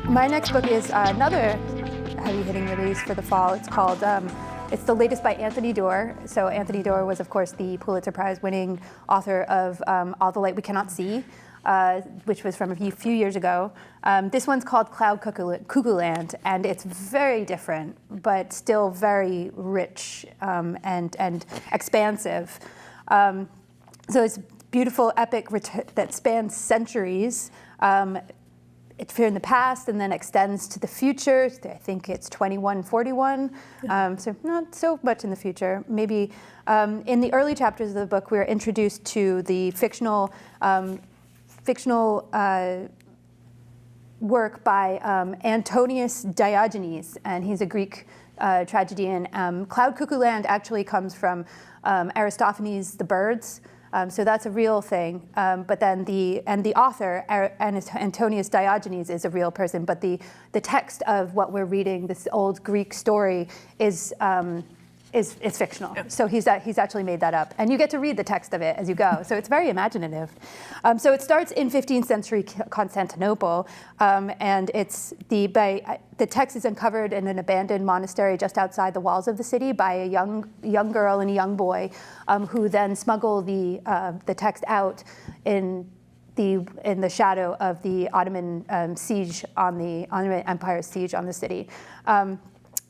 My next book is another heavy-hitting release for the fall. It's called, it's the latest by Anthony Doerr. So Anthony Doerr was, of course, the Pulitzer Prize-winning author of All the Light We Cannot See, which was from a few years ago. This one's called Cuckoo Land, and it's very different, but still very rich and expansive. So it's beautiful, epic that spans centuries. It's in the past and then extends to the future. I think it's 2141, so not so much in the future. Maybe in the early chapters of the book, we're introduced to the fictional work by Antonius Diogenes, and he's a Greek tragedian. Cloud Cuckoo Land actually comes from Aristophanes' The Birds. So that's a real thing, but then the author, Antonius Diogenes, is a real person. But the text of what we're reading, this old Greek story, is fictional. Yeah. So he's actually made that up, and you get to read the text of it as you go. So it's very imaginative. So it starts in 15th century Constantinople, and the text is uncovered in an abandoned monastery just outside the walls of the city by a young girl and a young boy, who then smuggle the text out in the shadow of the Ottoman siege on the Ottoman Empire's siege on the city.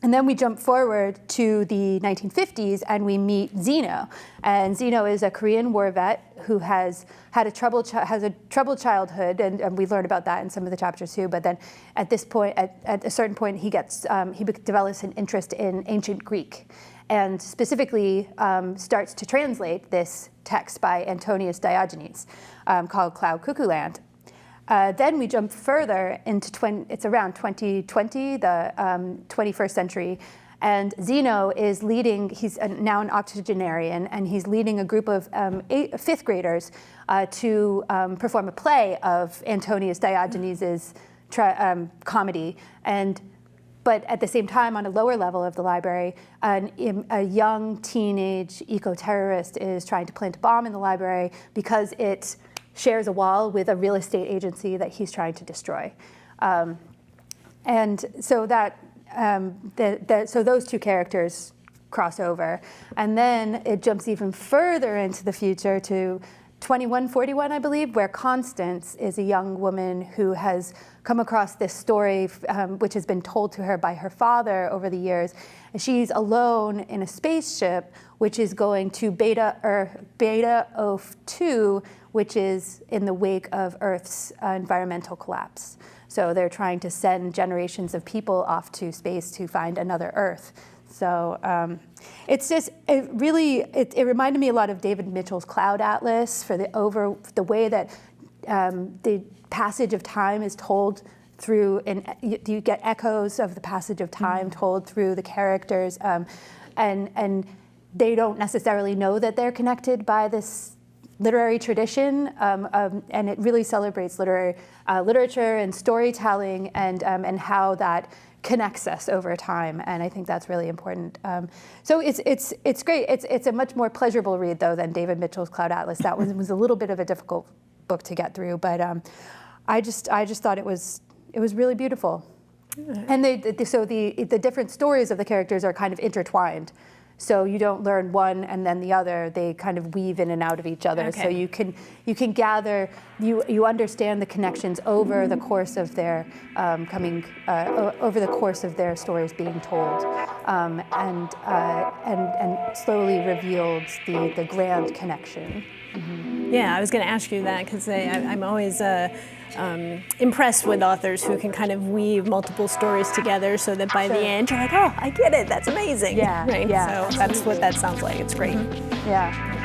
And then we jump forward to the 1950s, and we meet Zeno. And Zeno is a Korean war vet who has had a troubled childhood, and we learn about that in some of the chapters too. But then, at this point, at a certain point, he develops an interest in ancient Greek, and specifically starts to translate this text by Antonius Diogenes called Cloud Cuckoo Land. Then we jump further into it's around 2020, the 21st century, and Zeno is leading, he's now an octogenarian, and he's leading a group of fifth graders to perform a play of Antonius Diogenes' comedy. But at the same time, on a lower level of the library, a young teenage eco-terrorist is trying to plant a bomb in the library because it shares a wall with a real estate agency that he's trying to destroy. And so so those two characters cross over. And then it jumps even further into the future to 2141, I believe, where Constance is a young woman who has come across this story, which has been told to her by her father over the years. And she's alone in a spaceship, which is going to Beta Oaf 2, which is in the wake of Earth's environmental collapse. So they're trying to send generations of people off to space to find another Earth. So it reminded me a lot of David Mitchell's Cloud Atlas for the way that the passage of time is told through, and you get echoes of the passage of time told through the characters, and they don't necessarily know that they're connected by this literary tradition, and it really celebrates literature and storytelling and how that connects us over time, and I think that's really important. So it's great. It's a much more pleasurable read though than David Mitchell's Cloud Atlas. That was a little bit of a difficult book to get through, but I just thought it was really beautiful. And the different stories of the characters are kind of intertwined. So you don't learn one and then the other. They kind of weave in and out of each other. Okay. So you can gather, you understand the connections over the course of their over the course of their stories being told, and slowly revealed the grand connection. Mm-hmm. Yeah, I was going to ask you that because I'm always impressed with authors who can kind of weave multiple stories together so that by the end you're like, oh, I get it, that's amazing. Yeah, right? Yeah. So that's what that sounds like. It's great. Mm-hmm. Yeah.